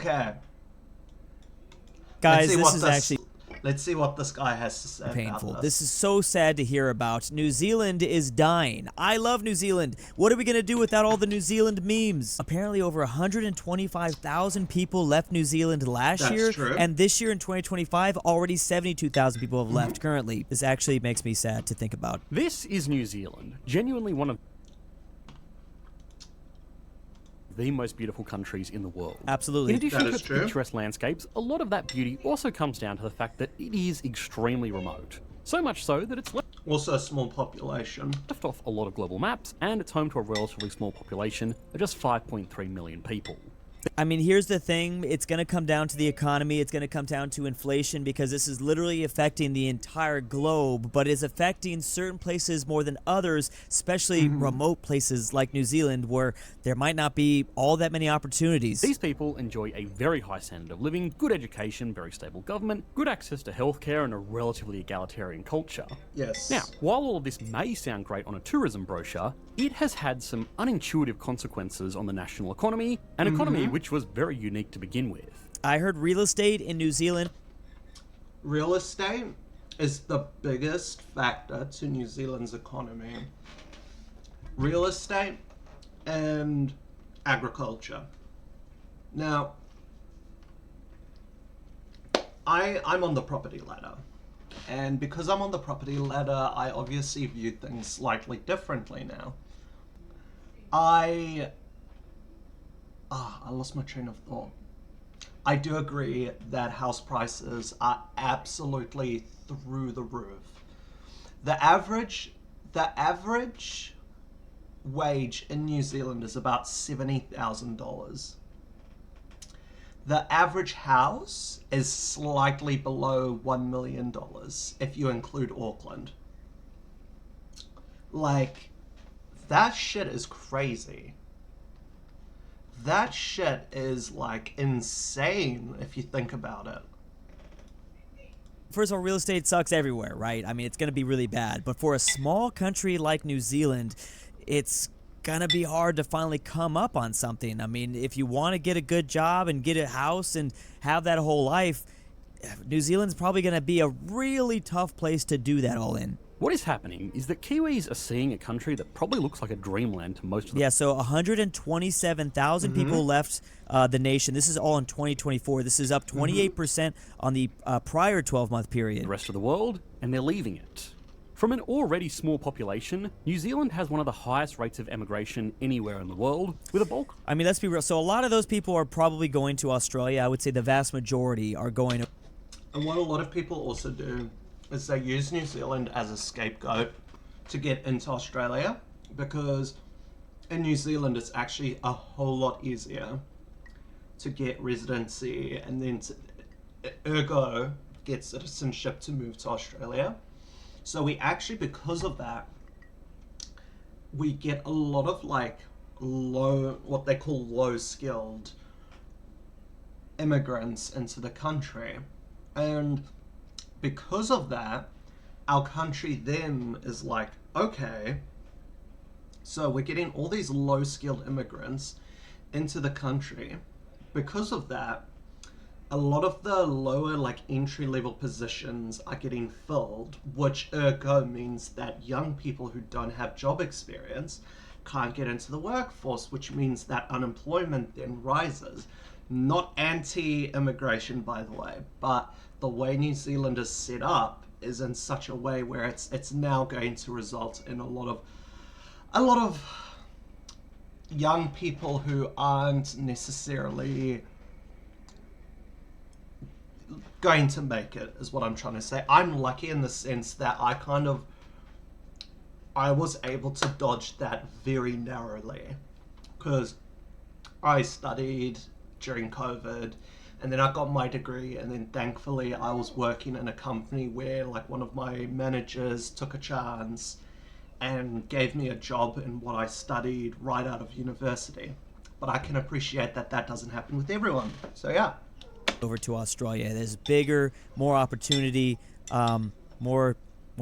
Okay. Guys, this is actually Let's see what this guy has to say painful. about This is so sad to hear about. New Zealand is dying. I love New Zealand. What are we going to do without all the New Zealand memes? Apparently over 125,000 people left New Zealand last year. True. And this year in 2025, already 72,000 people have left currently. This actually makes me sad to think about. This is New Zealand. Genuinely one of the most beautiful countries in the world. Absolutely. In addition to its true. picturesque landscapes, a lot of that beauty also comes down to the fact that it is extremely remote. So much so that it's Also a small population. left off a lot of global maps, and it's home to a relatively small population of just 5.3 million people. I mean, here's the thing. It's going to come down to the economy. It's going to come down to inflation because this is literally affecting the entire globe, but is affecting certain places more than others, especially remote places like New Zealand where there might not be all that many opportunities. These people enjoy a very high standard of living, good education, very stable government, good access to healthcare, and a relatively egalitarian culture. Yes. Now, while all of this may sound great on a tourism brochure, it has had some unintuitive consequences on the national economy, an economy which was very unique to begin with. I heard real estate in New Zealand. Real estate is the biggest factor to New Zealand's economy. Real estate and agriculture. Now, I'm on the property ladder. And because I'm on the property ladder, I obviously view things slightly differently now. I lost my train of thought. I do agree that house prices are absolutely through the roof. The average wage in New Zealand is about $70,000. The average house is slightly below $1 million if you include Auckland. Like, that shit is crazy. That shit is, like, insane if you think about it. First of all, real estate sucks everywhere, right? I mean, it's going to be really bad. But for a small country like New Zealand, it's going to be hard to finally come up on something. I mean, if you want to get a good job and get a house and have that whole life, New Zealand's probably going to be a really tough place to do that all in. What is happening is that Kiwis are seeing a country that probably looks like a dreamland to most of them. Yeah, so 127,000 people left the nation. This is all in 2024. This is up 28% on the prior 12-month period. The rest of the world, and they're leaving it. From an already small population, New Zealand has one of the highest rates of emigration anywhere in the world, with a bulk. I mean, let's be real. So a lot of those people are probably going to Australia. I would say the vast majority are going to... And what a lot of people also do is they use New Zealand as a scapegoat to get into Australia, because in New Zealand it's actually a whole lot easier to get residency and then ergo get citizenship to move to Australia. So we actually, because of that, we get a lot of like what they call low skilled immigrants into the country. And because of that, our country then is like, okay, so we're getting all these low-skilled immigrants into the country. Because of that, a lot of the lower, like, entry-level positions are getting filled, which ergo means that young people who don't have job experience can't get into the workforce, which means that unemployment then rises. Not anti-immigration, by the way, but the way New Zealand is set up is in such a way where it's now going to result in a lot of young people who aren't necessarily going to make it, is what I'm trying to say. I'm lucky in the sense that I was able to dodge that very narrowly, because I studied during COVID, and then I got my degree, and then thankfully I was working in a company where like one of my managers took a chance and gave me a job in what I studied right out of university. But I can appreciate that that doesn't happen with everyone. So yeah. over to Australia. There's bigger, more opportunity, more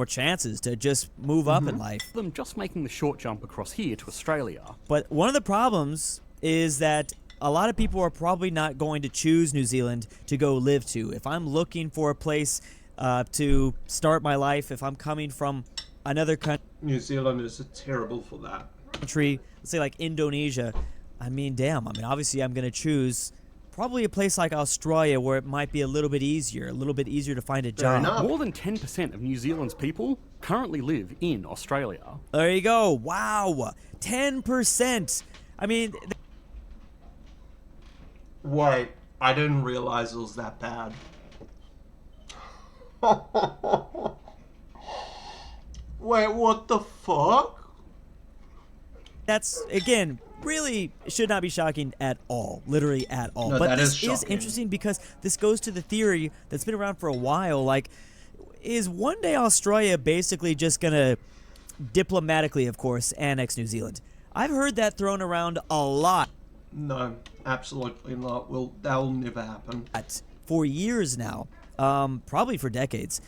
chances to just move up in life. Them just making the short jump across here to Australia. But one of the problems is that a lot of people are probably not going to choose New Zealand to go live to. If I'm looking for a place to start my life, if I'm coming from another New Zealand is terrible for that. country, let's say like Indonesia, I mean, damn, I mean, obviously I'm going to choose probably a place like Australia where it might be a little bit easier to find a job. enough. More than 10% of New Zealand's people currently live in Australia. There you go. Wow. 10%. I mean, Wait, I didn't realize it was that bad. Wait, what the fuck? that's, again, really should not be shocking at all. Literally at all. No, But that this is is shocking. interesting because this goes to the theory that's been around for a while. Like, is one day Australia basically just going to diplomatically, of course, annex New Zealand? I've heard that thrown around a lot No, absolutely not. That will never happen. for years now, probably for decades.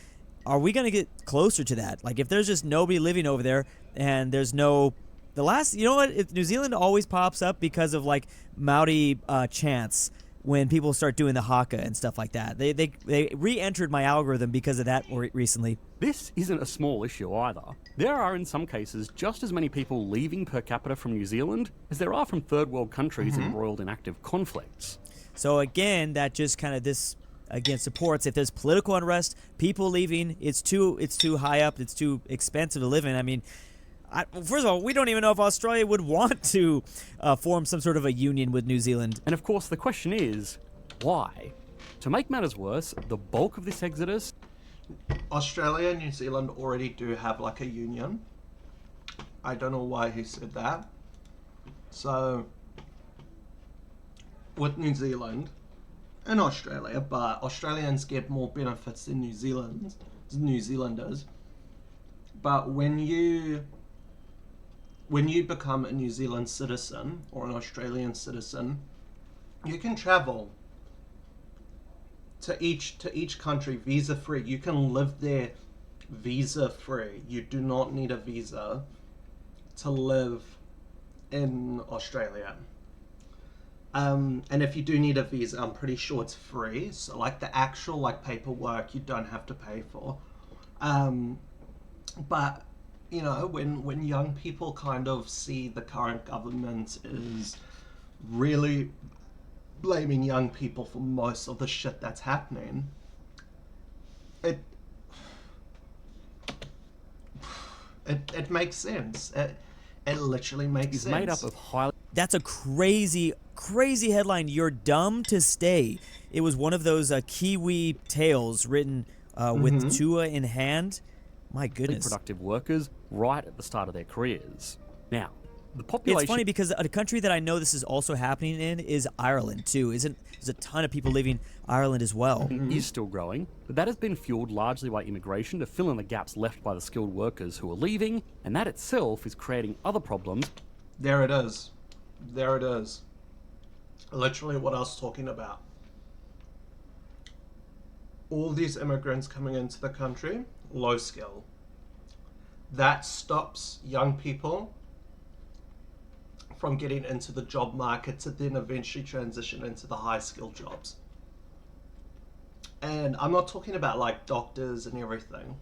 Are we going to get closer to that? Like, if there's just nobody living over there and there's no... you know what? New Zealand always pops up because of, like, Maori chants when people start doing the haka and stuff like that. They re-entered my algorithm because of that recently. This isn't a small issue either. There are in some cases just as many people leaving per capita from New Zealand as there are from third world countries embroiled in active conflicts. So again, that just kind of supports if there's political unrest, people leaving, it's too high up, it's too expensive to live in. I mean, first of all, we don't even know if Australia would want to form some sort of a union with New Zealand. And of course the question is, why? To make matters worse, the bulk of this exodus Australia and New Zealand already do have like a union. I don't know why he said that. So, with New Zealand and Australia, but Australians get more benefits than New Zealanders. But when you become a New Zealand citizen or an Australian citizen, you can travel to each country visa free. You can live there visa free. You do not need a visa to live in Australia. And if you do need a visa, I'm pretty sure it's free. So like the actual like paperwork, you don't have to pay for. But you know, when young people kind of see the current government is really blaming young people for most of the shit that's happening, it makes sense. It literally makes is sense. made up of highly That's a crazy headline. You're dumb to stay. It was one of those Kiwi tales written with Tua in hand. My goodness. productive workers right at the start of their careers. Now, the population It's funny because a country that I know this is also happening in is Ireland too. There's a ton of people leaving Ireland as well. is still growing, but that has been fueled largely by immigration to fill in the gaps left by the skilled workers who are leaving, and that itself is creating other problems. There it is. There it is. Literally what I was talking about. All these immigrants coming into the country, low skill. That stops young people from getting into the job market to then eventually transition into the high skill jobs. And I'm not talking about like doctors and everything.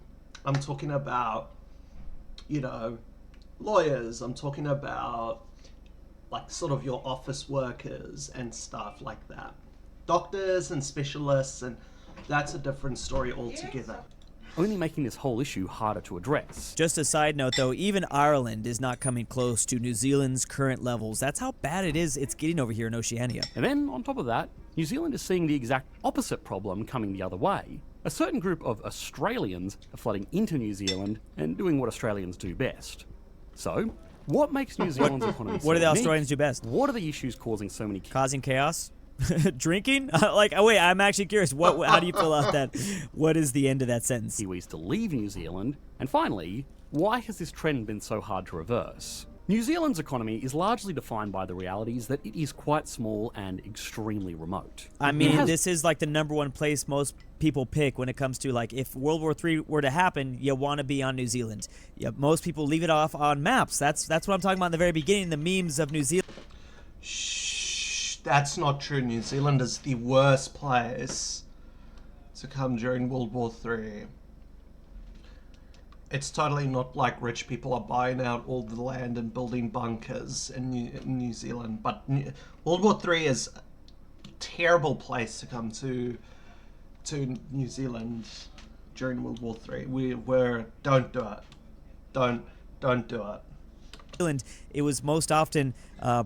I'm talking about, you know, lawyers. I'm talking about like sort of your office workers and stuff like that. Doctors and specialists, and that's a different story altogether. Only making this whole issue harder to address. Just a side note though, even Ireland is not coming close to New Zealand's current levels. That's how bad it's getting over here in Oceania. And then, on top of that, New Zealand is seeing the exact opposite problem coming the other way. A certain group of Australians are flooding into New Zealand and doing what Australians do best. So, what makes New Zealand's economy so What do the unique? Australians do best? What are the issues causing so many Causing chaos? Drinking? Wait, I'm actually curious. How do you fill out that? What is the end of that sentence? Kiwis to leave New Zealand? And finally, why has this trend been so hard to reverse? New Zealand's economy is largely defined by the realities that it is quite small and extremely remote. I mean, this is like the number one place most people pick when it comes to like if World War III were to happen, you want to be on New Zealand. Yeah, most people leave it off on maps. That's what I'm talking about in the very beginning, the memes of New Zealand. Shh, that's not true. New Zealand is the worst place to come during World War III. It's totally not like rich people are buying out all the land and building bunkers in New Zealand. But World War III is a terrible place to come to New Zealand during World War III. Don't do it. Don't do it. Zealand, it was most often I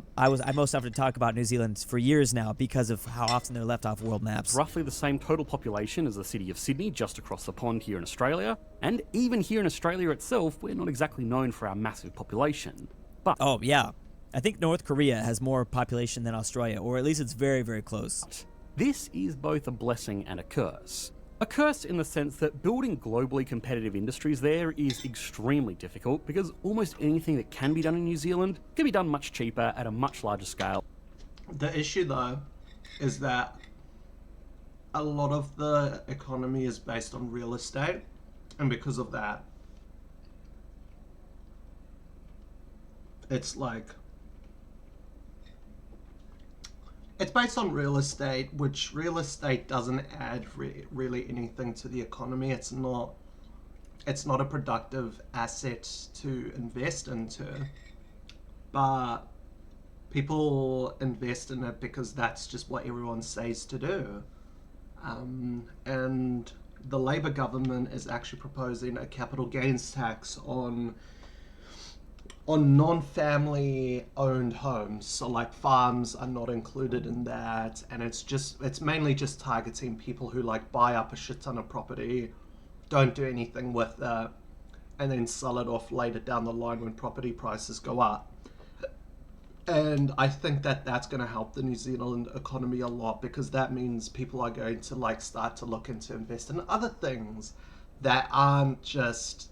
most often talk about New Zealand for years now because of how often they're left off world maps. Roughly the same total population as the city of Sydney, just across the pond here in Australia. And even here in Australia itself, we're not exactly known for our massive population. But Oh yeah, I think North Korea has more population than Australia, or at least it's very, very close. this is both a blessing and a curse. A curse in the sense that building globally competitive industries there is extremely difficult because almost anything that can be done in New Zealand can be done much cheaper at a much larger scale. The issue, though, is that a lot of the economy is based on real estate, and because of that, it's like... It's based on real estate, which real estate doesn't add really anything to the economy. It's not a productive asset to invest into, but people invest in it because that's just what everyone says to do. And the Labour government is actually proposing a capital gains tax on non-family owned homes, so like farms are not included in that, and it's mainly just targeting people who like buy up a shit ton of property, don't do anything with it, and then sell it off later down the line when property prices go up. And I think that that's going to help the New Zealand economy a lot, because that means people are going to like start to look into invest in other things that aren't just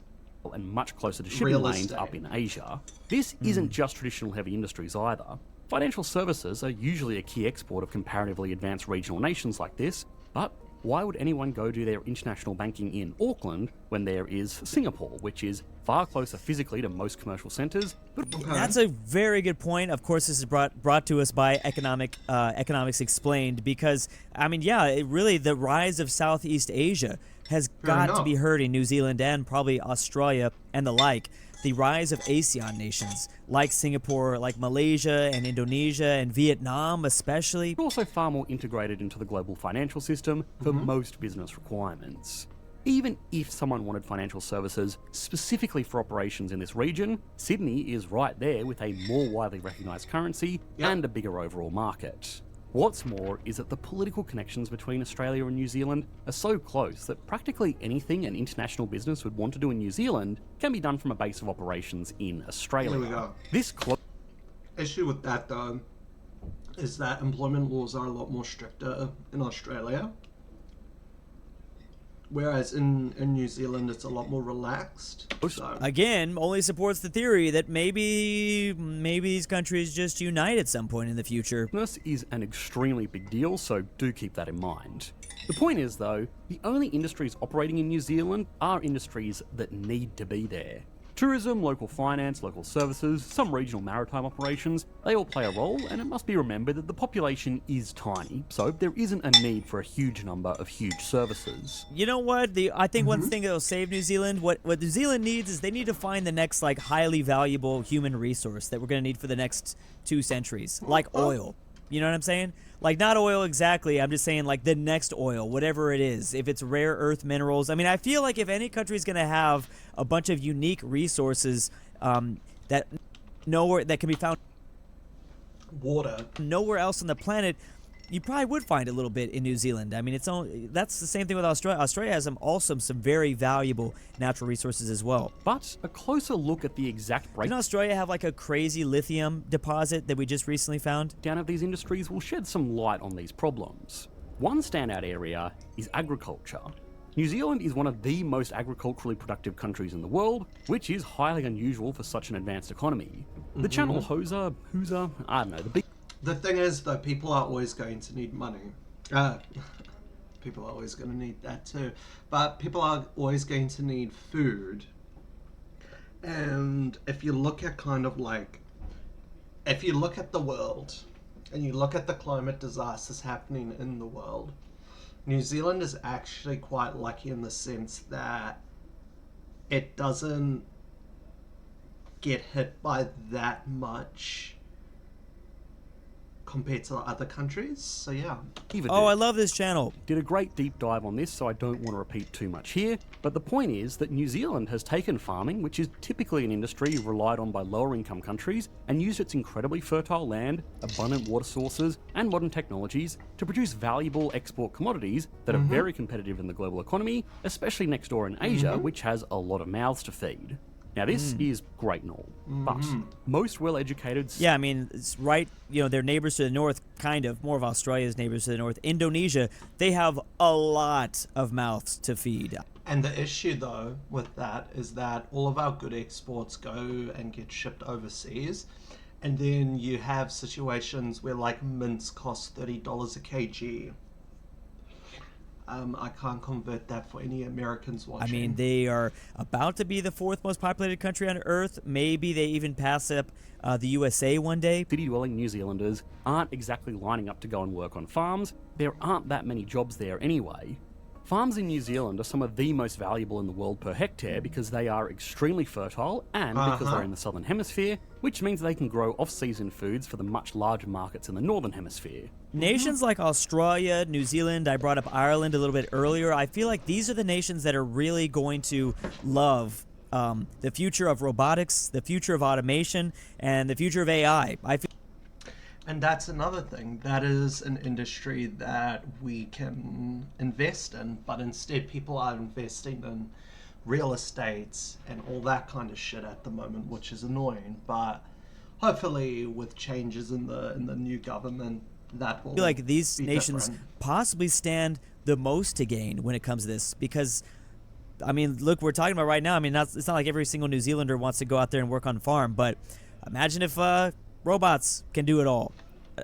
And much closer to shipping real lanes estate. up in Asia. This isn't just traditional heavy industries either. Financial services are usually a key export of comparatively advanced regional nations like this, but why would anyone go do their international banking in Auckland when there is Singapore, which is far closer physically to most commercial centres, but That's a very good point. Of course, this is brought to us by Economics Explained, because I mean, yeah, really the rise of Southeast Asia has got to enough. be hurting New Zealand and probably Australia and the like. The rise of ASEAN nations like Singapore, like Malaysia and Indonesia and Vietnam especially. also far more integrated into the global financial system for most business requirements. Even if someone wanted financial services specifically for operations in this region, Sydney is right there with a more widely recognised currency Yep. and a bigger overall market. What's more is that the political connections between Australia and New Zealand are so close that practically anything an international business would want to do in New Zealand can be done from a base of operations in Australia. There we go. This issue with that, though, is that employment laws are a lot more stricter in Australia, whereas in New Zealand it's a lot more relaxed. So, Again, only supports the theory that maybe these countries just unite at some point in the future. This is an extremely big deal, so do keep that in mind. The point is, though, the only industries operating in New Zealand are industries that need to be there. Tourism, local finance, local services, some regional maritime operations, they all play a role, and it must be remembered that the population is tiny, so there isn't a need for a huge number of huge services. You know what? I think one thing that'll save New Zealand, what New Zealand needs is they need to find the next like highly valuable human resource that we're gonna need for the next 2 centuries, like oil. You know what I'm saying? Like not oil exactly. I'm just saying like the next oil, whatever it is. If it's rare earth minerals. I mean, I feel like if any country's gonna have a bunch of unique resources that can be found water. nowhere else on the planet, you probably would find a little bit in New Zealand. I mean, that's the same thing with Australia. Australia has some very valuable natural resources as well. But a closer look at the exact Didn't breakdown Australia have like a crazy lithium deposit that we just recently found? of these industries will shed some light on these problems. One standout area is agriculture. New Zealand is one of the most agriculturally productive countries in the world, which is highly unusual for such an advanced economy. The Channel Hooser, I don't know, the big The thing is, though, people are always going to need money. People are always going to need that too. But people are always going to need food. And if you look at if you look at the world, and you look at the climate disasters happening in the world, New Zealand is actually quite lucky in the sense that it doesn't get hit by that much compared to other countries. So yeah. Oh, I love this channel. Did a great deep dive on this, so I don't want to repeat too much here. But the point is that New Zealand has taken farming, which is typically an industry relied on by lower income countries, and used its incredibly fertile land, abundant water sources, and modern technologies to produce valuable export commodities that are very competitive in the global economy, especially next door in Asia, which has a lot of mouths to feed. Now, this is great and all, but most well-educated... Yeah, I mean, it's right, their neighbors to the north, kind of, more of Australia's neighbors to the north, Indonesia, they have a lot of mouths to feed. And the issue, though, with that is that all of our good exports go and get shipped overseas, and then you have situations where, like, mince costs $30 a kg. I can't convert that for any Americans watching. I mean, they are about to be the fourth most populated country on Earth. Maybe they even pass up the USA one day. City-dwelling New Zealanders aren't exactly lining up to go and work on farms. There aren't that many jobs there anyway. Farms in New Zealand are some of the most valuable in the world per hectare because they are extremely fertile and because they're in the southern hemisphere, which means they can grow off-season foods for the much larger markets in the northern hemisphere. Nations like Australia, New Zealand, I brought up Ireland a little bit earlier, I feel like these are the nations that are really going to love the future of robotics, the future of automation, and the future of AI. And that's another thing. That is an industry that we can invest in, but instead people are investing in real estates and all that kind of shit at the moment, which is annoying. But hopefully with changes in the new government, that will I feel like these be nations different. possibly stand the most to gain when it comes to this because, I mean, look, we're talking about right now, I mean, it's not like every single New Zealander wants to go out there and work on farm, but imagine if robots can do it all.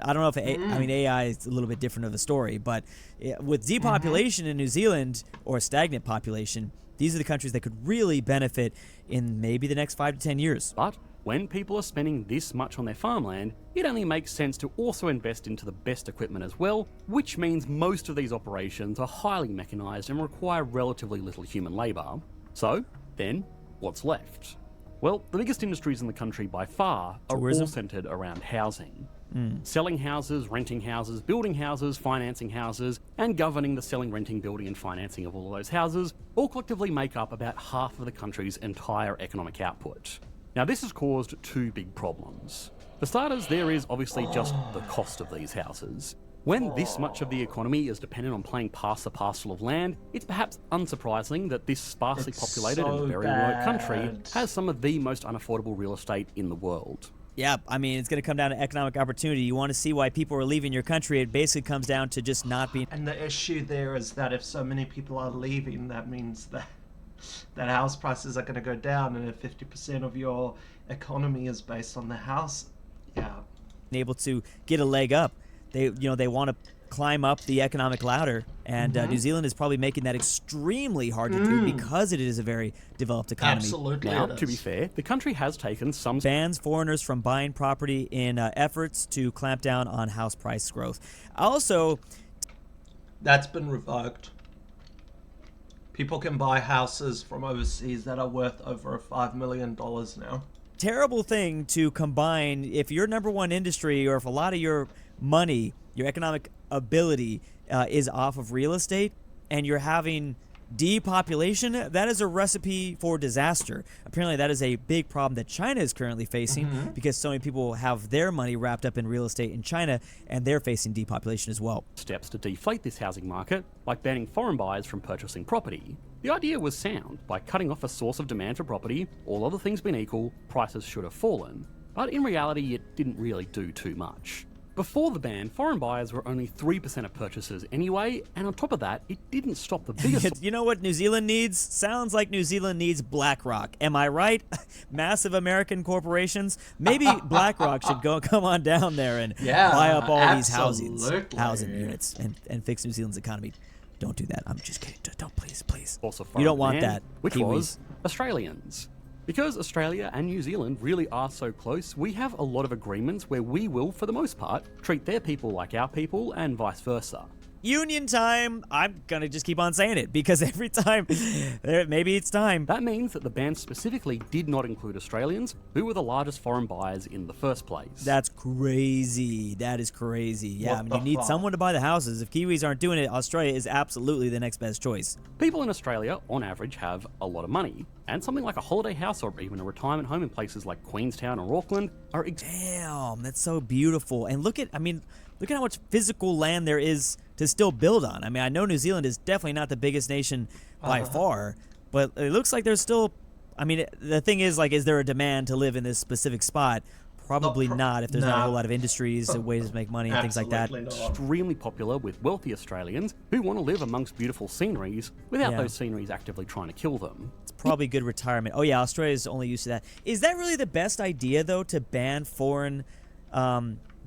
I don't know if I mean AI is a little bit different of a story, but with depopulation in New Zealand or stagnant population, these are the countries that could really benefit in maybe the next 5 to 10 years. But when people are spending this much on their farmland, it only makes sense to also invest into the best equipment as well, which means most of these operations are highly mechanized and require relatively little human labor. So, then, what's left? Well, the biggest industries in the country by far are Tourism? all centered around housing. Selling houses, renting houses, building houses, financing houses, and governing the selling, renting, building, and financing of all of those houses all collectively make up about half of the country's entire economic output. Now, this has caused two big problems. For starters, there is obviously just the cost of these houses. When this much of the economy is dependent on playing pass the parcel of land, it's perhaps unsurprising that this sparsely populated so and very remote country bad. has some of the most unaffordable real estate in the world. Yeah, I mean, it's going to come down to economic opportunity. You want to see why people are leaving your country, it basically comes down to just not being... And the issue there is that if so many people are leaving, that means that house prices are going to go down, and if 50% of your economy is based on the house, yeah. able to get a leg up. They want to climb up the economic ladder, and New Zealand is probably making that extremely hard to do because it is a very developed economy. Absolutely. Now, it to be is. fair, the country has taken some Bans foreigners from buying property in efforts to clamp down on house price growth. Also, That's been revoked. People can buy houses from overseas that are worth over $5 million now. terrible thing to combine if your number one industry or if a lot of your money, your economic ability is off of real estate and you're having depopulation. That is a recipe for disaster. Apparently that is a big problem that China is currently facing because so many people have their money wrapped up in real estate in China and they're facing depopulation as well. steps to deflate this housing market, like banning foreign buyers from purchasing property. The idea was sound. By cutting off a source of demand for property, all other things being equal, prices should have fallen. But in reality, it didn't really do too much. Before the ban, foreign buyers were only 3% of purchases anyway, and on top of that, it didn't stop the biggest... You know what New Zealand needs? Sounds like New Zealand needs BlackRock. Am I right? Massive American corporations. Maybe BlackRock should come on down there and buy up all these housing units and fix New Zealand's economy. Don't do that. I'm just kidding. Don't, please. source of You foreign don't want demand, that. which Kiwis. was Australians. Because Australia and New Zealand really are so close, we have a lot of agreements where we will, for the most part, treat their people like our people and vice versa. Union time! I'm gonna just keep on saying it because every time, maybe it's time. That means that the ban specifically did not include Australians, who were the largest foreign buyers in the first place. That's crazy. That is crazy. Yeah, What I mean, the you need fuck? someone to buy the houses. If Kiwis aren't doing it, Australia is absolutely the next best choice. People in Australia, on average, have a lot of money, and something like a holiday house or even a retirement home in places like Queenstown or Auckland are Damn, that's so beautiful. And look at how much physical land there is to still build on. I mean, I know New Zealand is definitely not the biggest nation by far, but it looks like there's still, I mean, the thing is, like, is there a demand to live in this specific spot? Probably not if there's not a whole lot of industries and ways to make money and things like that. Absolutely not. extremely popular with wealthy Australians who want to live amongst beautiful sceneries without Yeah. those sceneries actively trying to kill them. It's probably good retirement. Oh yeah, Australia's only used to that. Is that really the best idea though, to ban foreign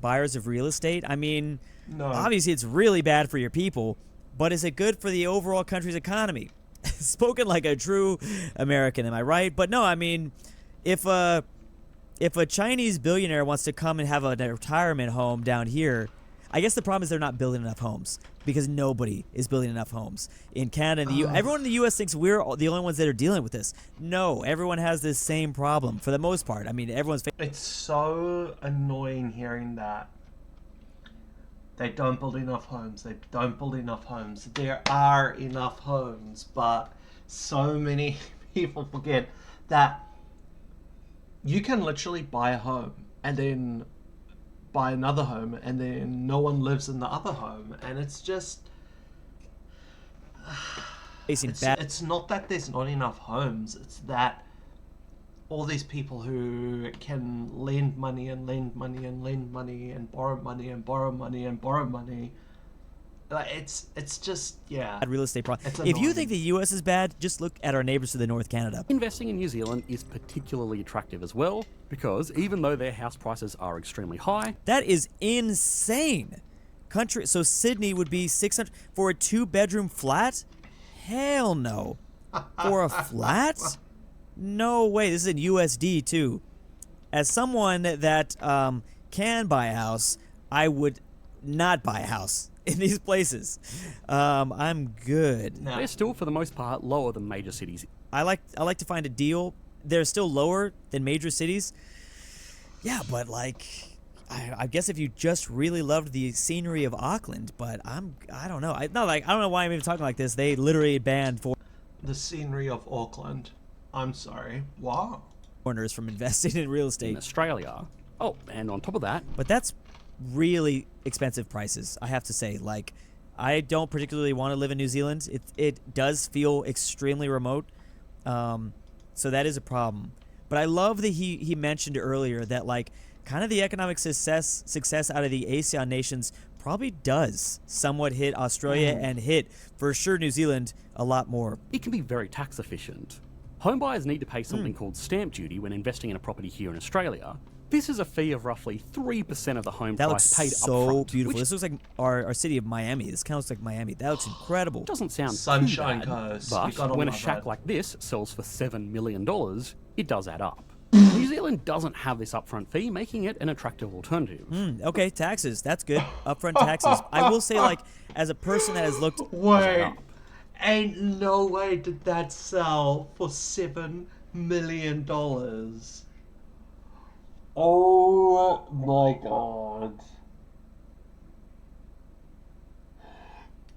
buyers of real estate? I mean, No. obviously it's really bad for your people, but is it good for the overall country's economy? Spoken like a true American, am I right? But no, I mean, if a Chinese billionaire wants to come and have a retirement home down here, I guess the problem is they're not building enough homes because nobody is building enough homes in Canada. And everyone in the U.S. thinks we're the only ones that are dealing with this. No, everyone has this same problem for the most part. I mean, everyone's It's so annoying hearing that. They don't build enough homes. They don't build enough homes. There are enough homes, but so many people forget that you can literally buy a home and then buy another home and then no one lives in the other home. And it's just... facing bad. It's not that there's not enough homes. It's that all these people who can lend money and lend money and lend money and borrow money and borrow money and borrow money. Like, it's just, yeah. Real estate problem. It's If you annoying. think the U.S. is bad, just look at our neighbors to the north, Canada. Investing in New Zealand is particularly attractive as well because even though their house prices are extremely high, That is insane. Country. So Sydney would be 600 for a 2-bedroom flat. Hell no. For a flat? No way. This is in USD too. As someone that can buy a house, I would not buy a house in these places. I'm good. No. they're still for the most part lower than major cities. I like to find a deal. They're still lower than major cities. Yeah, but like, I guess if you just really loved the scenery of Auckland, but I don't know. I don't know why I'm even talking like this. They literally banned The scenery of Auckland. I'm sorry. Wow. foreigners from investing in real In estate. Australia. Oh, and on top of that, But that's really expensive prices, I have to say. Like, I don't particularly want to live in New Zealand. It does feel extremely remote, so that is a problem. But I love that he mentioned earlier that, like, kind of the economic success out of the ASEAN nations probably does somewhat hit Australia and hit, for sure, New Zealand a lot more. it can be very tax efficient. Homebuyers need to pay something called stamp duty when investing in a property here in Australia. This is a fee of roughly 3% of the home That looks price paid so upfront, beautiful. which This looks like our city of Miami. This kind of looks like Miami. That looks incredible. doesn't sound Sunshine too bad, Coast. We but gotta when a love shack it. like this sells for $7 million, it does add up. New Zealand doesn't have this upfront fee, making it an attractive alternative. Okay, taxes. That's good. Upfront taxes. I will say, like, as a person that has looked, Wait. up. Ain't no way did that sell for $7 million. Oh my god.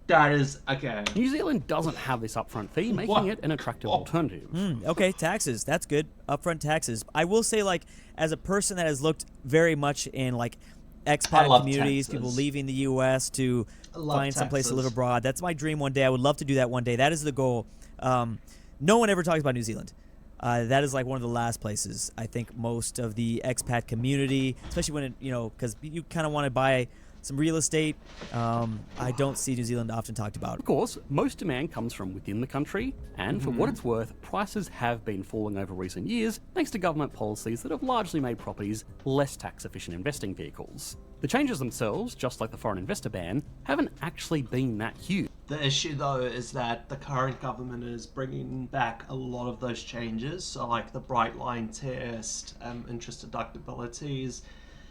That is okay. New Zealand doesn't have this upfront fee, making it an attractive alternative. okay, taxes. That's good. Upfront taxes. I will say, like, as a person that has looked very much in, like, I expat love communities, taxes. people leaving the U.S. to I love find some place to live taxes. abroad. That's my dream one day. I would love to do that one day. That is the goal. No one ever talks about New Zealand. That is like one of the last places I think most of the expat community, especially when it, because you kind of want to buy some real estate. I don't see New Zealand often talked about. Of course, most demand comes from within the country, and for what it's worth, prices have been falling over recent years thanks to government policies that have largely made properties less tax-efficient investing vehicles. The changes themselves, just like the foreign investor ban, haven't actually been that huge. The issue, though, is that the current government is bringing back a lot of those changes. So, like the bright line test, interest deductibilities.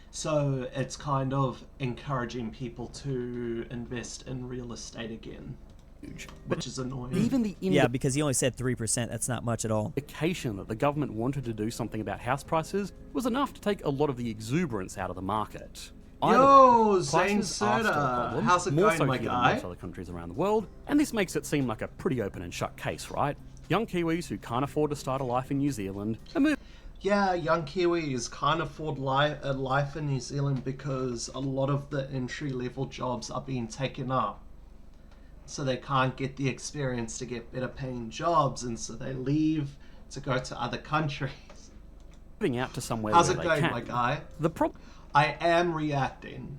So it's kind of encouraging people to invest in real estate again, which is annoying. Even the Yeah, because he only said 3%. That's not much at all. indication that the government wanted to do something about house prices was enough to take a lot of the exuberance out of the market. Yo, Prices Zane are still a Serta. problem, How's it more going, so my here than guy? most other countries around the world, and this makes it seem like a pretty open and shut case, right? Young Kiwis who can't afford to start a life in New Zealand are moving Yeah, young Kiwis can't afford a life in New Zealand because a lot of the entry-level jobs are being taken up. So they can't get the experience to get better paying jobs, and so they leave to go to other countries. out to somewhere How's where it they going, can. my guy? The problem I am reacting.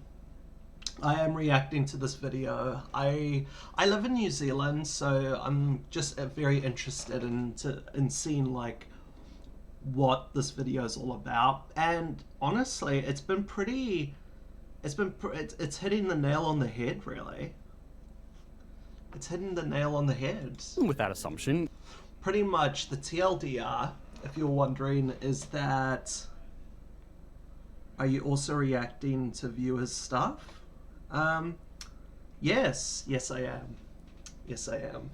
I am reacting to this video. I live in New Zealand, so I'm just very interested in seeing like what this video is all about. And honestly, it's hitting the nail on the head, really. It's hitting the nail on the head. with that assumption Pretty much the TLDR, if you're wondering, is that are you also reacting to viewers' stuff? Yes, I am. Yes, I am.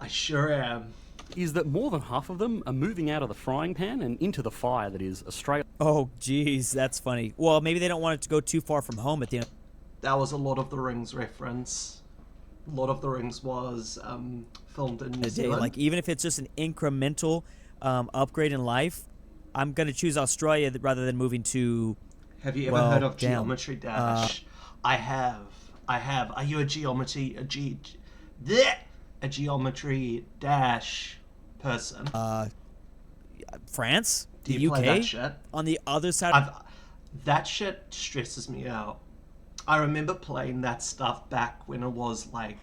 I sure am. is that more than half of them are moving out of the frying pan and into the fire that is Australia. Oh, geez, that's funny. Well, maybe they don't want it to go too far from home at the end. That was a Lord of the Rings reference. Lord of the Rings was filmed in New Of the day. Zealand. Like, even if it's just an incremental upgrade in life, I'm going to choose Australia rather than moving to... Have you ever well, heard of damn. Geometry Dash? I have. Are you a Geometry Dash person? France? Do The you UK? play that shit? On the other side... That shit stresses me out. I remember playing that stuff back when it was like,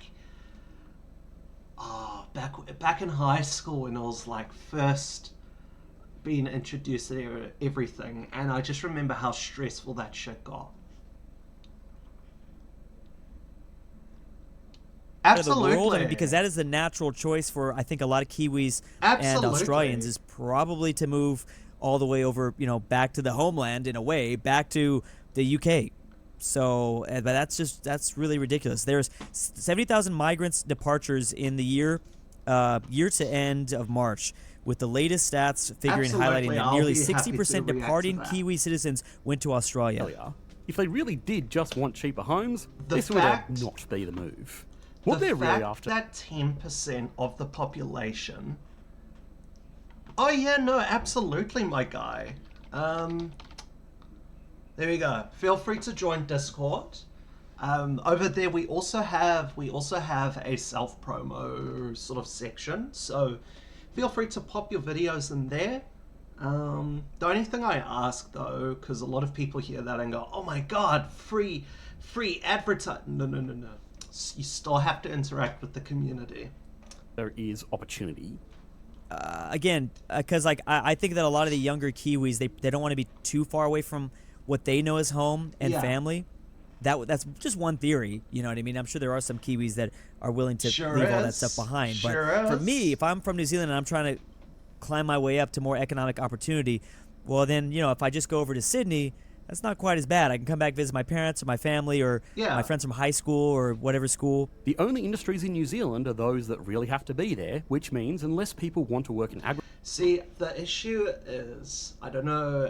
back in high school when it was like first being introduced to everything, and I just remember how stressful that shit got. of the world, Absolutely. and because that is the natural choice for I think a lot of Kiwis and Absolutely. Australians is probably to move all the way over, back to the homeland in a way, back to the UK. So, but that's really ridiculous. There's 70,000 migrants departures in the year to end of March, with the latest stats figuring Absolutely, highlighting that I'll nearly be happy to 60% react to departing that. Kiwi citizens went to Australia. Australia. If they really did just want cheaper homes, The this fact- would not be the move. What the they're fact really after that 10% of the population. Oh yeah, no, absolutely, my guy. There we go. Feel free to join Discord. Over there, we also have a self promo sort of section. So feel free to pop your videos in there. The only thing I ask though, because a lot of people hear that and go, "Oh my god, free advertising." No. You still have to interact with the community. there is opportunity. Again, because I think that a lot of the younger Kiwis they don't want to be too far away from what they know as home and Yeah. family. That's just one theory, you know what I mean? I'm sure there are some Kiwis that are willing to Sure leave all that is. stuff behind. Sure but for is. me, if I'm from New Zealand and I'm trying to climb my way up to more economic opportunity, well then, if I just go over to Sydney, that's not quite as bad. I can come back visit my parents or my family or Yeah. my friends from high school or whatever school. The only industries in New Zealand are those that really have to be there, which means unless people want to work in See, the issue is, I don't know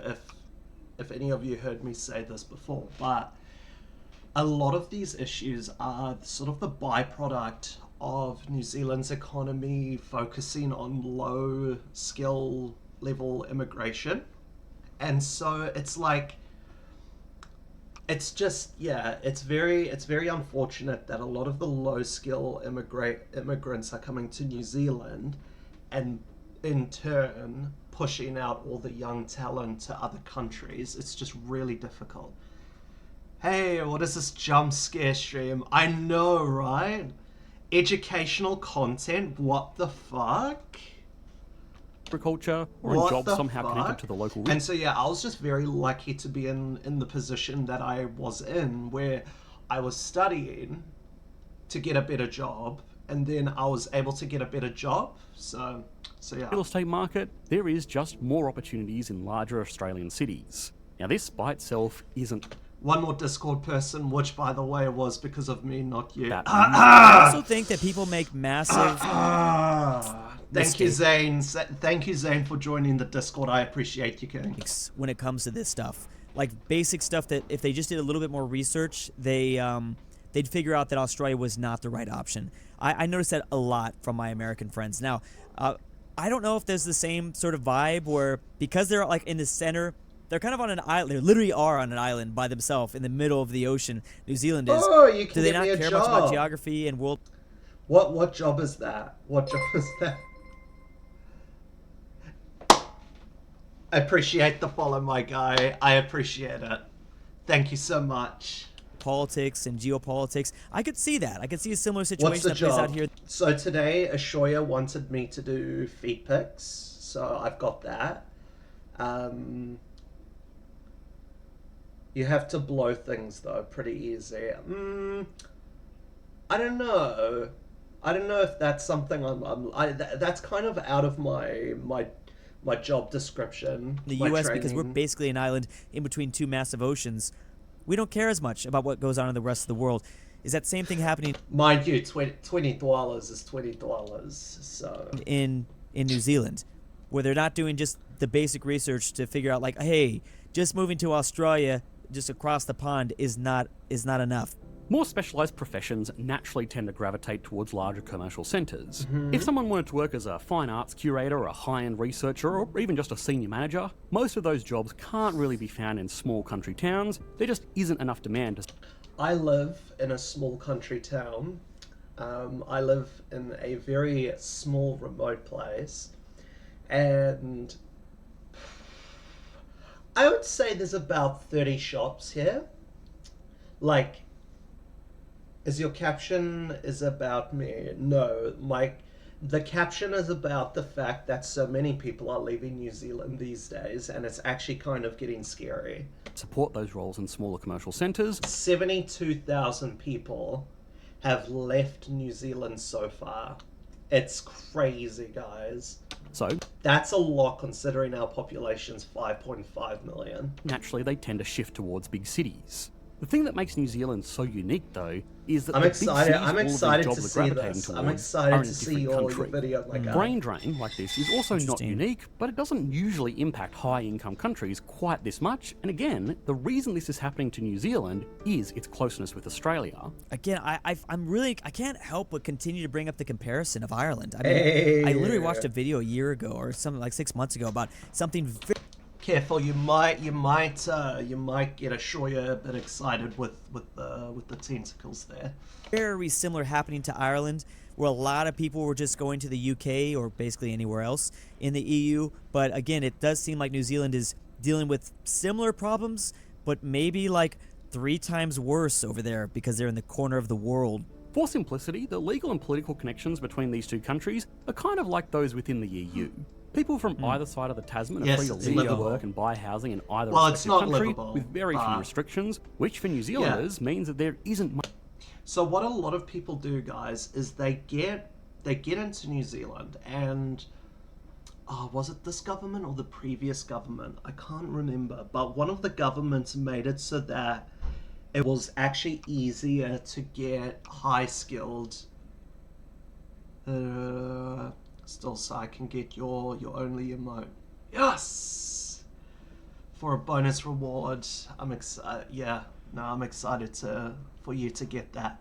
if any of you heard me say this before, but a lot of these issues are sort of the byproduct of New Zealand's economy focusing on low skill level immigration. And so it's like, it's just, it's very unfortunate that a lot of the low skill immigrants are coming to New Zealand and in turn pushing out all the young talent to other countries. It's just really difficult. Hey, what is this jump scare stream? I know, right? Educational content? What the fuck? Agriculture or in What jobs the somehow fuck? connected to the local And so yeah, I was just very lucky to be in the position that I was in, where I was studying to get a better job, and then I was able to get a better job. So yeah. real estate market, there is just more opportunities in larger Australian cities. Now, this by itself isn't One more Discord person, which by the way was because of me, not you. that I also think that people make massive. Thank you, Mistake. Zane. Thank you, Zane, for joining the Discord. I appreciate you, King. When it comes to this stuff, like basic stuff that if they just did a little bit more research, they'd figure out that Australia was not the right option. I noticed that a lot from my American friends. Now, I don't know if there's the same sort of vibe where because they're like in the center, they're kind of on an island. They literally are on an island by themselves in the middle of the ocean. New Zealand is. Oh, you can Do they get not me a care much about job. geography and world? What job is that? What job is that? I appreciate the follow, my guy. I appreciate it. Thank you so much. Politics and geopolitics. I could see that. I could see a similar What's situation the that plays out job? here. So today, Ashoya wanted me to do feed pics, so I've got that. You have to blow things though, pretty easy. I don't know. I don't know if that's something that's kind of out of my job description. The my U.S. because we're training. basically an island in between two massive oceans. We don't care as much about what goes on in the rest of the world. Is that same thing happening Mind you, $20 is $20, so... in New Zealand, where they're not doing just the basic research to figure out like, hey, just moving to Australia, just across the pond is not enough. More specialised professions naturally tend to gravitate towards larger commercial centres. Mm-hmm. If someone wanted to work as a fine arts curator, or a high-end researcher, or even just a senior manager, most of those jobs can't really be found in small country towns. There just isn't enough demand to... I live in a small country town. I live in a very small, remote place. And I would say there's about 30 shops here. Like, is your caption is about me? No, the caption is about the fact that so many people are leaving New Zealand these days, and it's actually kind of getting scary. support those roles in smaller commercial centres. 72,000 people have left New Zealand so far. It's crazy, guys. So, That's a lot considering our population's 5.5 million. naturally, they tend to shift towards big cities. The thing that makes New Zealand so unique, though, is that I'm the excited. big cities I'm all of these excited to jobs are see gravitating this. towards I'm are excited in to a see different all your country. videos. My God. Brain drain like this is also not Interesting. unique, but it doesn't usually impact high-income countries quite this much. And again, the reason this is happening to New Zealand is its closeness with Australia. Again, I can't help but continue to bring up the comparison of Ireland. I mean, I literally watched a video a year ago or something like 6 months ago about something very Careful, you might get Ashoya a bit excited with the tentacles there. very similar happening to Ireland, where a lot of people were just going to the UK or basically anywhere else in the EU. But again, it does seem like New Zealand is dealing with similar problems, but maybe like 3 times worse over there because they're in the corner of the world. For simplicity, the legal and political connections between these two countries are kind of like those within the EU. People from either side of the Tasman are Yes, free to it's live, livable. work and buy housing in either Well, it's respective not country livable, with very few but- restrictions, which for New Zealanders means that there isn't much So what a lot of people do, guys, is they get into New Zealand and was it this government or the previous government? I can't remember, but one of the governments made it so that it was actually easier to get high-skilled. Still, so I can get your only emote. Yes, for a bonus reward. I'm excited. Yeah, no, I'm excited for you to get that.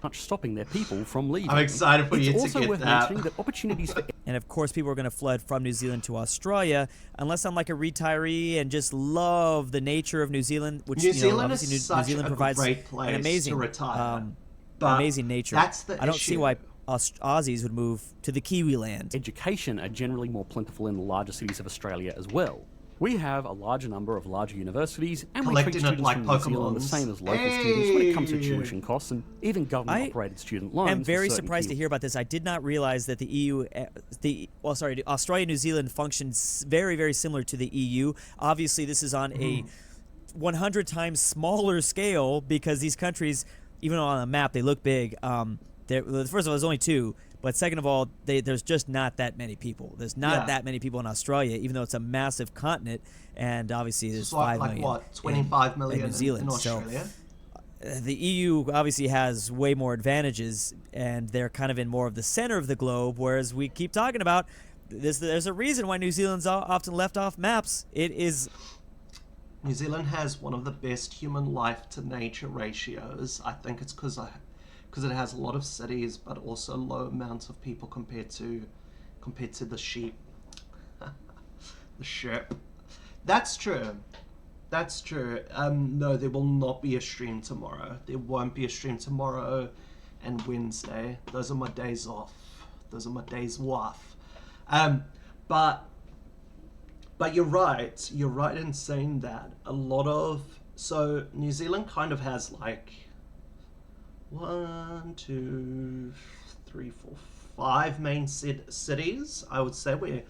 much stopping their people from leaving. I'm excited for it's you to also get worth that. mentioning that opportunities for And of course, people are going to flood from New Zealand to Australia, unless I'm like a retiree and just love the nature of New Zealand, which New Zealand obviously is New such Zealand a provides great place an amazing, to retire. an amazing nature. That's the I don't see issue. why Aussies would move to the Kiwi land. education are generally more plentiful in the larger cities of Australia as well. We have a larger number of larger universities, and we Collecting treat it students like from New Zealand the Pokemons. same as local students when it comes to Hey! tuition costs and even government-operated student loans. I'm for very certain surprised to tiers. hear about this. I did not realize that the EU, Australia and New Zealand functions very, very similar to the EU. Obviously, this is on a 100 times smaller scale because these countries, even on a map, they look big. First of all, there's only two. But second of all, there's just not that many people. There's not that many people in Australia, even though it's a massive continent, and obviously there's 5 million. Like what? 25 million in New Zealand. in Australia? So the EU obviously has way more advantages, and they're kind of in more of the center of the globe, whereas we keep talking about there's a reason why New Zealand's often left off maps. It is... New Zealand has one of the best human life to nature ratios. I think it's because it has a lot of cities, but also low amounts of people compared to the sheep, the sheep. That's true. That's true. No, there will not be a stream tomorrow. There won't be a stream tomorrow and Wednesday. Those are my days off. Those are my days off. But you're right. You're right in saying that so New Zealand kind of has like 1, 2, 3, 4, 5 main cities. I would say where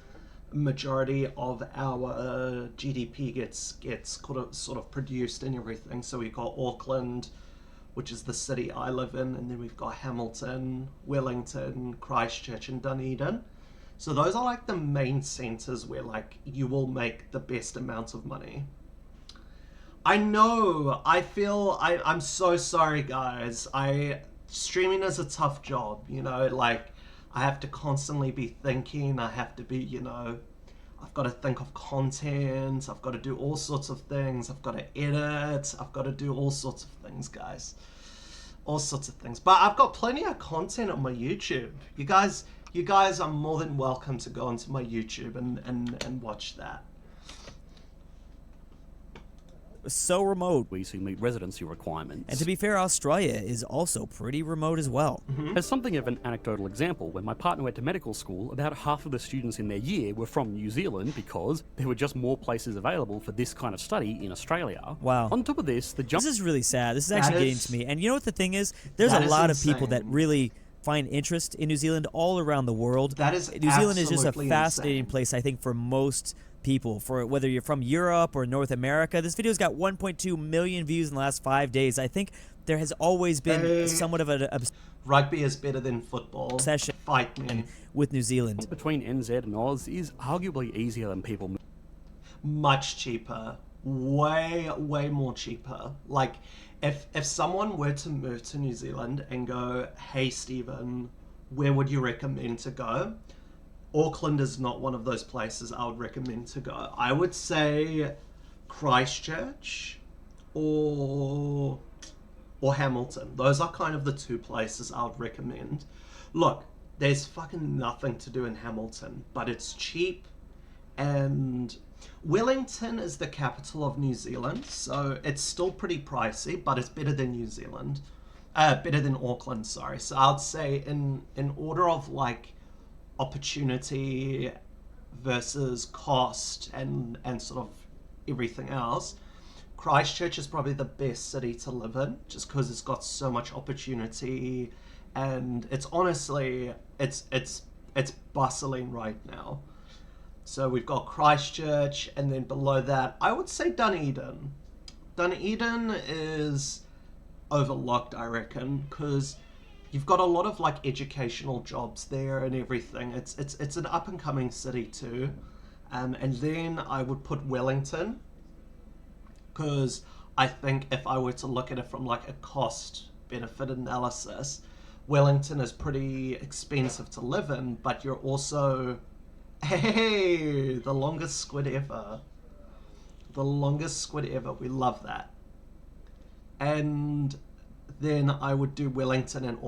majority of our GDP gets sort of produced and everything. So we've got Auckland, which is the city I live in, and then we've got Hamilton, Wellington, Christchurch, and Dunedin. So those are like the main centers where like you will make the best amount of money. I know, I'm so sorry guys. Streaming is a tough job, you know, like I have to constantly be thinking, I have to be, you know, I've got to think of content, I've got to do all sorts of things, I've got to edit, I've got to do all sorts of things, guys. All sorts of things. But I've got plenty of content on my YouTube. You guys are more than welcome to go onto my YouTube and watch that. So remote. We see meet residency requirements. And to be fair, Australia is also pretty remote as well. As something of an anecdotal example, when my partner went to medical school, about half of the students in their year were from New Zealand because there were just more places available for this kind of study in Australia. Wow. On top of this, the jump... This is really sad. This is actually getting to me. And you know what the thing is? There's a That is lot of people that insane. really find interest in New Zealand all around the world. That is New Zealand is just a absolutely fascinating insane. place, I think, for most people, for whether you're from Europe or North America. This video's got 1.2 million views in the last 5 days. I think there has always been somewhat of an Rugby is better than football. obsession Fight me. with New Zealand. between NZ and Oz is arguably easier than people Much cheaper. Way more cheaper. Like, if someone were to move to New Zealand and go, hey Stephen, where would you recommend to go? Auckland is not one of those places I would recommend to go. I would say Christchurch or Hamilton. Those are kind of the two places I would recommend. Look, there's fucking nothing to do in Hamilton, but it's cheap, and Wellington is the capital of New Zealand, so it's still pretty pricey, but it's better than New Zealand. Better than Auckland, sorry. So I'd say in order of like opportunity versus cost and sort of everything else, Christchurch is probably the best city to live in, just because it's got so much opportunity, and it's honestly it's bustling right now. So we've got Christchurch, and then below that, I would say Dunedin. Dunedin is overlooked, I reckon, because you've got a lot of like educational jobs there and everything. It's an up and coming city too, and then I would put Wellington, because I think if I were to look at it from like a cost benefit analysis, Wellington is pretty expensive to live in, but you're also, hey, the longest squid ever. The longest squid ever. We love that. And then I would do Wellington and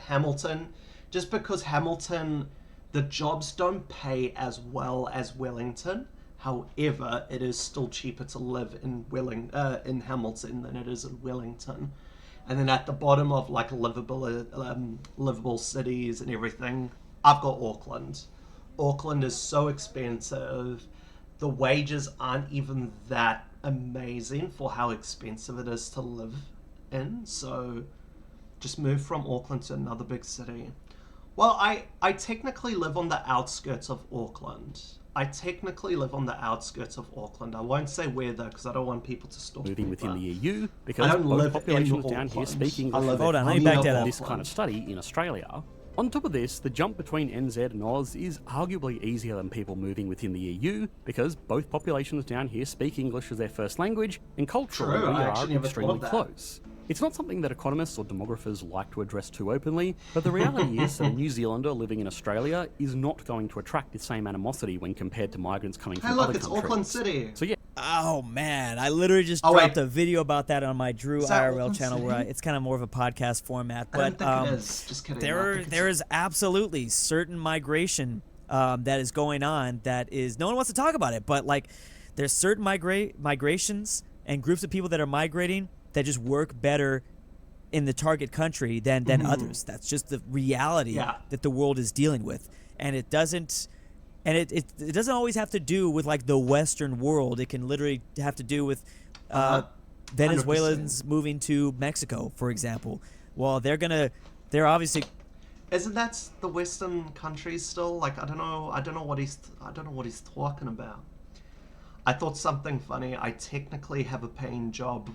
Hamilton, just because Hamilton, the jobs don't pay as well as Wellington. However, it is still cheaper to live in Hamilton than it is in Wellington. And then at the bottom of like livable cities and everything, I've got Auckland. Auckland is so expensive. the wages aren't even that amazing for how expensive it is to live in. So just move from Auckland to another big city. Well, I technically live on the outskirts of Auckland. I won't say where though, because I don't want people to stalk moving me, within but the EU I because don't both live in populations down here Auckland. speak I English. live Hold on, let me near back that up. This kind of study in Australia. On top of this, the jump between NZ and Oz is arguably easier than people moving within the EU because both populations down here speak English as their first language, and culturally True, we I are actually never thought extremely of that. close. It's not something that economists or demographers like to address too openly, but the reality is that a New Zealander living in Australia is not going to attract the same animosity when compared to migrants coming Hey, from look, other it's countries. Auckland City. So yeah, Oh man, I literally just Oh, dropped wait. a video about that on my Drew Is that IRL Auckland channel, where City? it's kind of more of a podcast format. I don't But think it is. Just kidding. I there think there it's- is absolutely certain migration that is going on that is no one wants to talk about it, but like there's certain migrations and groups of people that are migrating that just work better in the target country than others. That's just the reality Yeah. that the world is dealing with, and it doesn't. And it doesn't always have to do with like the Western world. It can literally have to do with Venezuelans moving to Mexico, for example. Well, they're obviously Isn't that the Western countries still? Like I don't know what he's talking about. I thought something funny. I technically have a paying job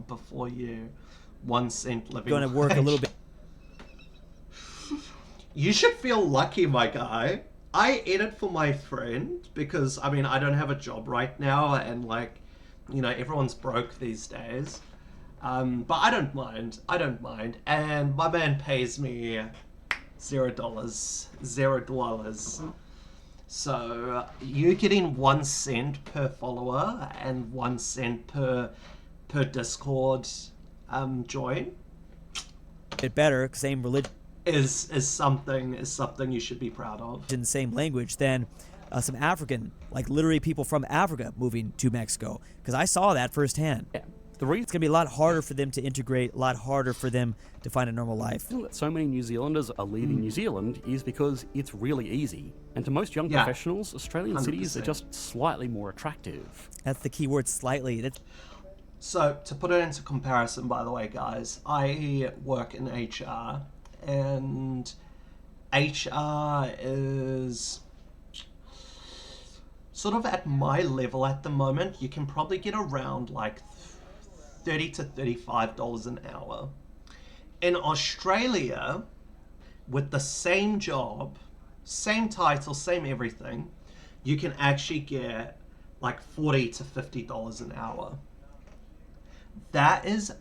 before you. 1 cent living going to work a little wage. bit. You should feel lucky, my guy. I edit for my friend because I mean I don't have a job right now, and like, you know, everyone's broke these days. But I don't mind. And my man pays me $0. So you're getting 1 cent per follower and 1 cent per Discord join Bit better, same religion, is something you should be proud of. same language than some African, like literally people from Africa moving to Mexico. Because I saw that firsthand. yeah. The reason It's gonna be a lot harder for them to integrate, a lot harder for them to find a normal life. that so many New Zealanders are leaving New Zealand is because it's really easy. And to most young Yeah. professionals, Australian cities are 100%. just slightly more attractive. That's the key word, slightly. That's So, to put it into comparison, by the way, guys, I work in HR, and HR is sort of at my level at the moment. You can probably get around like $30 to $35 an hour. In Australia, with the same job, same title, same everything, you can actually get like $40 to $50 an hour. That is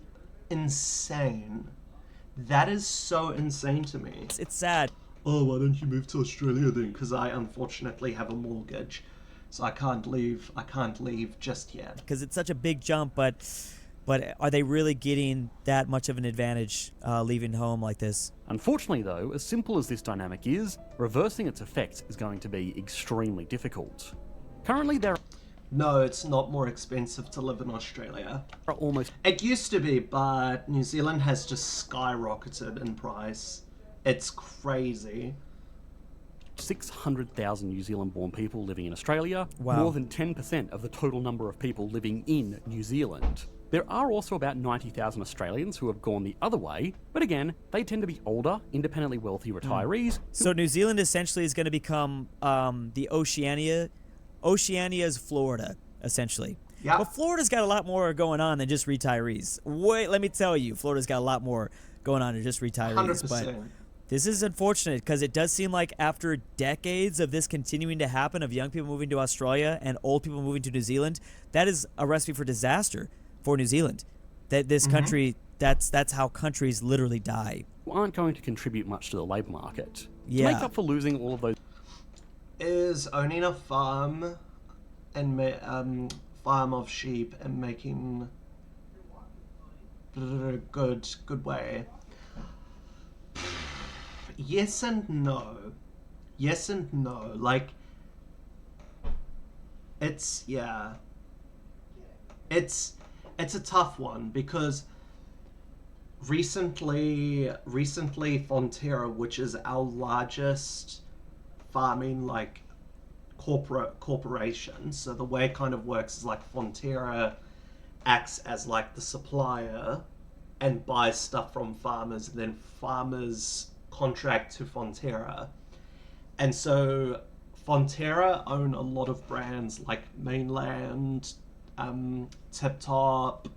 insane. That is so insane to me. it's sad. Oh, why don't you move to Australia then? Because I unfortunately have a mortgage, so I can't leave. I can't leave just yet. Because it's such a big jump, but are they really getting that much of an advantage leaving home like this? Unfortunately, though, as simple as this dynamic is, reversing its effects is going to be extremely difficult. Currently, there No, it's not more expensive to live in Australia. are almost It used to be, but New Zealand has just skyrocketed in price. It's crazy. 600,000 New Zealand-born people living in Australia, Wow. more than 10% of the total number of people living in New Zealand. There are also about 90,000 Australians who have gone the other way, but again, they tend to be older, independently wealthy retirees. So New Zealand essentially is going to become the Oceania's Florida, essentially. Yeah. But Florida's got a lot more going on than just retirees. Wait, let me tell you, Florida's got a lot more going on than just retirees. 100%. But this is unfortunate because it does seem like after decades of this continuing to happen, of young people moving to Australia and old people moving to New Zealand, that is a recipe for disaster for New Zealand. That this country, that's how countries literally die. Who aren't going to contribute much to the labour market. To Yeah. make up for losing all of those Is owning a farm and farm of sheep and making good way. Yes and no. Yes and no. Like, it's a tough one because recently Fonterra, which is our largest farming like corporations. So the way it kind of works is like Fonterra acts as like the supplier and buys stuff from farmers, and then farmers contract to Fonterra. And so Fonterra own a lot of brands like Mainland, Tip Top,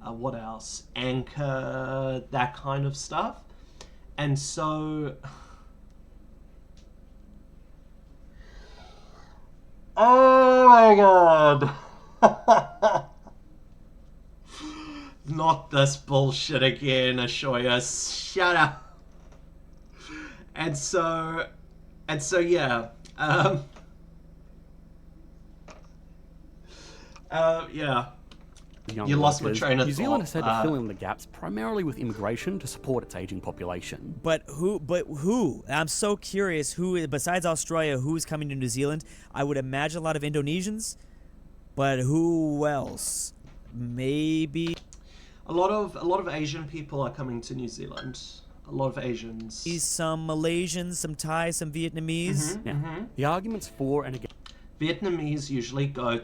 what else? Anchor, that kind of stuff. And so... Oh my god! Not this bullshit again, Ashoya. Shut up. And so yeah. Yeah. Young You lost my workers, train of New Zealand thought. has had to fill in the gaps primarily with immigration to support its aging population. But who? I'm so curious who, besides Australia, who's coming to New Zealand? I would imagine a lot of Indonesians, but who else? Maybe A lot of Asian people are coming to New Zealand. A lot of Asians. some Malaysians, some Thai, some Vietnamese. Now, the arguments for and against Vietnamese usually go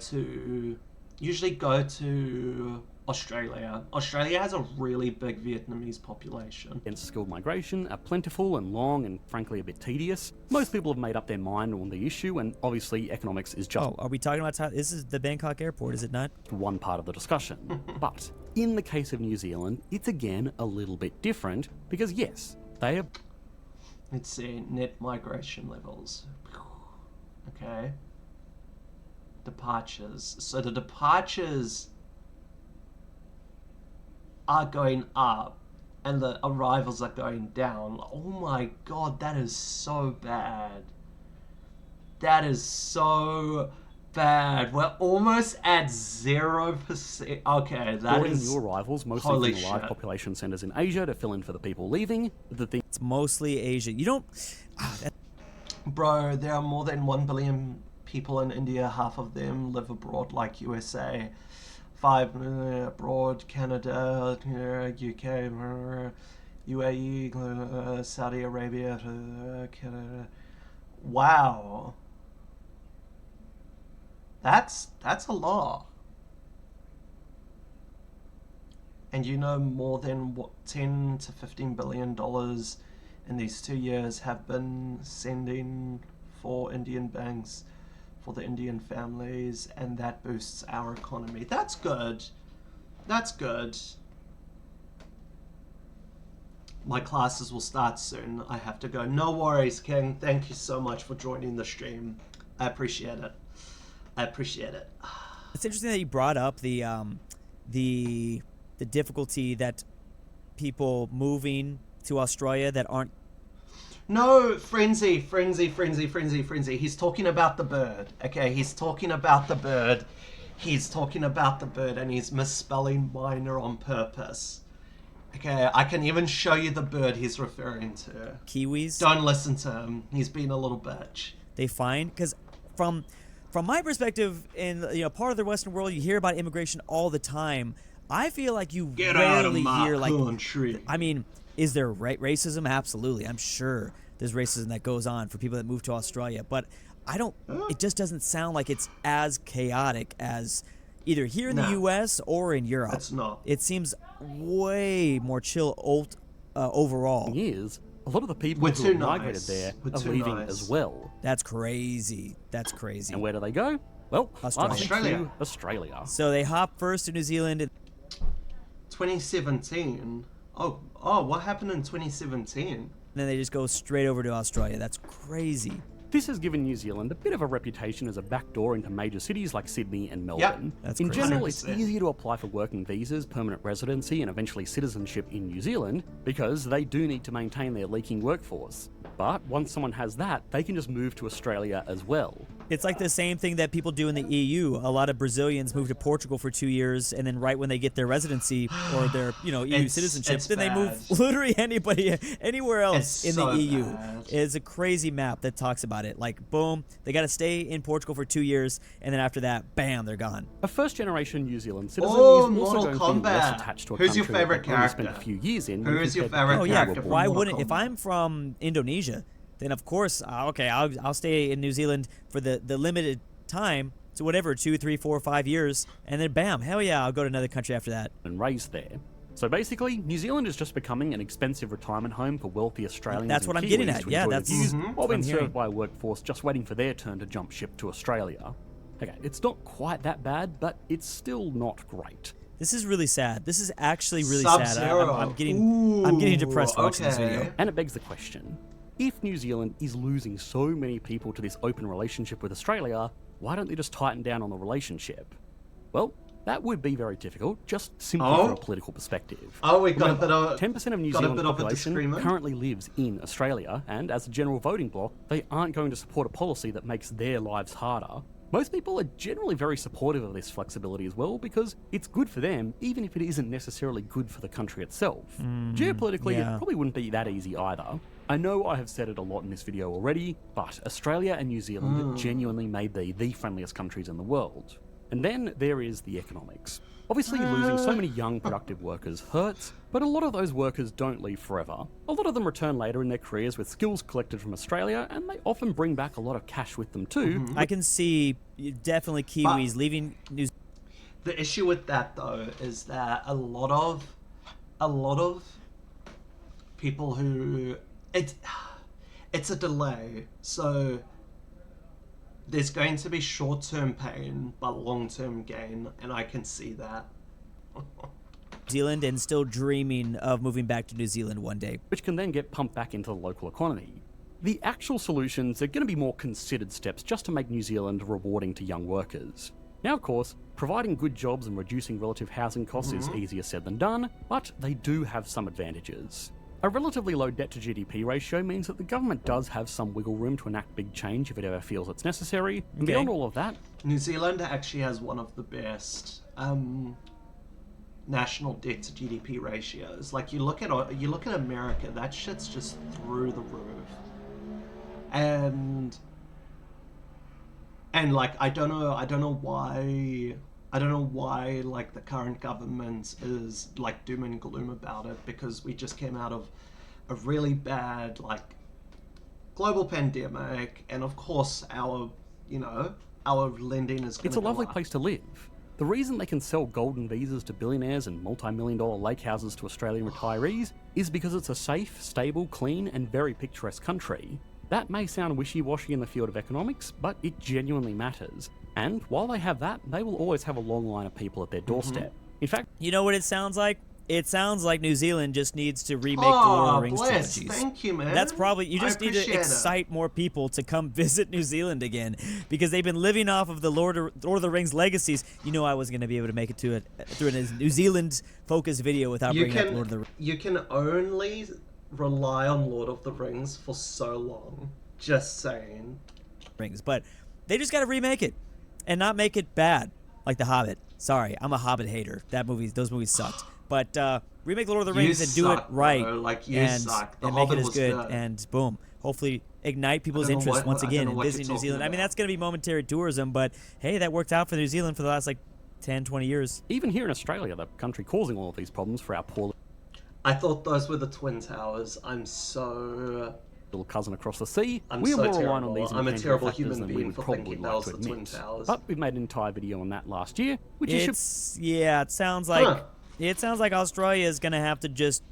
to Australia. Australia has a really big Vietnamese population. skilled migration are plentiful and long and frankly a bit tedious. Most people have made up their mind on the issue, and obviously economics is just Oh, are we talking about this is the Bangkok airport, is it not? one part of the discussion. But in the case of New Zealand, it's again a little bit different because yes, they have Let's see, net migration levels. Okay. Departures. So the departures are going up and the arrivals are going down. Oh my god, that is so bad. That is so bad. We're almost at 0%. Okay, that brought in is... new arrivals, mostly holy from the live shit. population centres in Asia to fill in for the people leaving. The thing It's mostly Asia. You don't. Bro, there are more than 1 billion people in India. Half of them live abroad, like USA. 5 million abroad, Canada, UK, UAE, Saudi Arabia, Canada. Wow. That's a lot. And you know, more than what, 10 to 15 billion dollars in these 2 years have been sending for Indian banks, for the Indian families, and that boosts our economy. That's good. That's good. My classes will start soon. I have to go. No worries, King. Thank you so much for joining the stream. I appreciate it. I appreciate it. It's interesting that you brought up the difficulty that people moving to Australia that aren't. No, Frenzy. He's talking about the bird. Okay, he's talking about the bird. He's talking about the bird, and he's misspelling minor on purpose. Okay, I can even show you the bird he's referring to. Kiwis. Don't listen to him. He's being a little bitch. They find because from my perspective in part of the Western world, you hear about immigration all the time. I feel like you Get out of rarely my hear country. I mean, is there racism? Absolutely, I'm sure there's racism that goes on for people that move to Australia, but I don't. It just doesn't sound like it's as chaotic as either here in the U.S. or in Europe. It's not. It seems way more chill overall. is a lot of the people We're who too have migrated nice. there We're are too leaving nice. as well. That's crazy. That's crazy. And where do they go? Well, Australia. Australia. to Australia. So they hop first to New Zealand. 2017. Oh, what happened in 2017? And then they just go straight over to Australia. That's crazy. This has given New Zealand a bit of a reputation as a backdoor into major cities like Sydney and Melbourne. That's in crazy. general, it's 100%. easier to apply for working visas, permanent residency, and eventually citizenship in New Zealand because they do need to maintain their leaking workforce. But once someone has that, they can just move to Australia as well. It's like the same thing that people do in the EU. A lot of Brazilians move to Portugal for 2 years, and then right when they get their residency or their EU citizenship, it's then they move bad. literally anywhere else It's in so the EU. bad. It's a crazy map that talks about it. Like, boom, they got to stay in Portugal for 2 years, and then after that, bam, they're gone. A first-generation New Zealand citizen Oh, is also Mortal going to be less Kombat. attached to a Who's your country favorite that they've only spent a character? few years in. Who when is your compared to favorite Oh people yeah, who character were from why Mortal wouldn't? If Kombat? I'm from Indonesia, then of course, okay, I'll stay in New Zealand for the limited time, so whatever, 2, 3, 4, 5 years, and then bam, hell yeah, I'll go to another country after that. And raised there. So basically, New Zealand is just becoming an expensive retirement home for wealthy Australians. That's and what I'm Kiwis getting at. to Yeah, enjoy that's the views what while being I'm hearing. served by a workforce just waiting for their turn to jump ship to Australia. Okay, it's not quite that bad, but it's still not great. This is really sad. This is actually really Sub-Zero. sad. I'm getting depressed watching this okay. video. And it begs the question, if New Zealand is losing so many people to this open relationship with Australia, why don't they just tighten down on the relationship? Well, that would be very difficult, just simply from a political perspective. Oh, we got a Remember, bit of 10% of New got a Zealand's bit of a population disagreement. currently lives in Australia, and as a general voting bloc, they aren't going to support a policy that makes their lives harder. Most people are generally very supportive of this flexibility as well because it's good for them, even if it isn't necessarily good for the country itself. Geopolitically, yeah. it probably wouldn't be that easy either. I know I have said it a lot in this video already, but Australia and New Zealand genuinely may be the friendliest countries in the world. And then there is the economics. Obviously, losing so many young, productive workers hurts, but a lot of those workers don't leave forever. A lot of them return later in their careers with skills collected from Australia, and they often bring back a lot of cash with them too. I can see definitely Kiwis leaving New Zealand. The issue with that though is that a lot of people who it's a delay, so there's going to be short-term pain but long-term gain, and I can see that. And still dreaming of moving back to New Zealand one day. Which can then get pumped back into the local economy. The actual solutions are going to be more considered steps just to make New Zealand rewarding to young workers. Now, of course, providing good jobs and reducing relative housing costs is easier said than done, but they do have some advantages. A relatively low debt to GDP ratio means that the government does have some wiggle room to enact big change if it ever feels it's necessary. And beyond all of that, New Zealand actually has one of the best national debt to GDP ratios. Like you look at America, that shit's just through the roof. And like I don't know why like the current government is like doom and gloom about it, because we just came out of a really bad like global pandemic, and of course our lending is it's a lovely place to live. The reason they can sell golden visas to billionaires and multi-million-dollar lake houses to Australian retirees is because it's a safe, stable, clean, and very picturesque country. That may sound wishy-washy in the field of economics, but it genuinely matters. And while they have that, they will always have a long line of people at their doorstep. In fact, You know what it sounds like? It sounds like New Zealand just needs to remake the Lord of the Rings bless. trilogies. Thank you, man. That's probably, you just need to appreciate it. excite more people to come visit New Zealand again, because they've been living off of the Lord of the Rings legacies. You know I wasn't going to be able to make it to through a New Zealand focused video without bringing up Lord of the Rings. You can only rely on Lord of the Rings for so long. Just saying. But they just got to remake it and not make it bad like The Hobbit. Sorry, I'm a Hobbit hater. Those movies sucked. But remake Lord of the Rings and do it right, and suck. The and make it Hobbit as was good, and boom, hopefully ignite people's I don't know interest what- once I don't again know in what you're visiting New talking Zealand. I mean, about. that's going to be momentary tourism, but hey, that worked out for New Zealand for the last like 10, 20 years. even here in Australia, the country causing all of these problems for our poor I thought those were the Twin Towers. I'm so little cousin across the sea, I'm we're so more reliant on terrible. these I'm a independent terrible factors human than we being would for probably thinking that like was to the Twin admit. Towers. But we've made an entire video on that last year, which you should... It sounds like Australia is going to have to just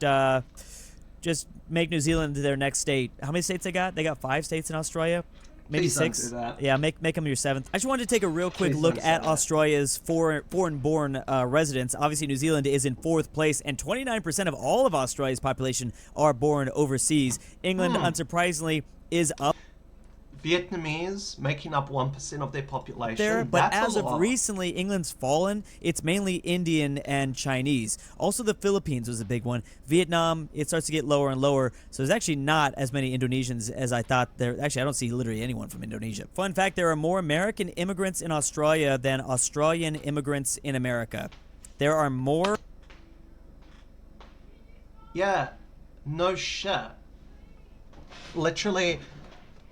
make New Zealand their next state. How many states they got? They got 5 states in Australia. Maybe Please don't 6. do that. Yeah, make them your 7th. I just wanted to take a real quick Please look don't say at that. Australia's foreign-born residents. Obviously, New Zealand is in 4th place, and 29% of all of Australia's population are born overseas. England, unsurprisingly, is up Vietnamese making up 1% of their population. there, but That's as a of lot. recently, England's fallen. It's mainly Indian and Chinese. Also, the Philippines was a big one. Vietnam, it starts to get lower and lower. So there's actually not as many Indonesians as I thought there. Actually, I don't see literally anyone from Indonesia. Fun fact, there are more American immigrants in Australia than Australian immigrants in America. There are more... Yeah, no shit. Literally,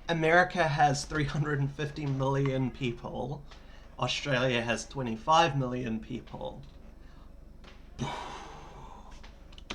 America has 350 million people. Australia has 25 million people.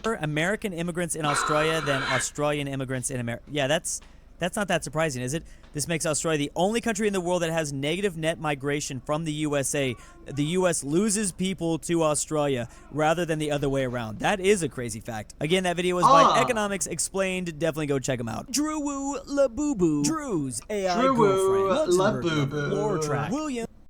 American immigrants in Australia than Australian immigrants in America. Yeah, that's That's not that surprising, is it? This makes Australia the only country in the world that has negative net migration from the USA. The US loses people to Australia rather than the other way around. That is a crazy fact. Again, that video was by Economics Explained. Definitely go check them out. Drew Labubu. Drew's AI Drew girlfriend. Labubu. War track. William.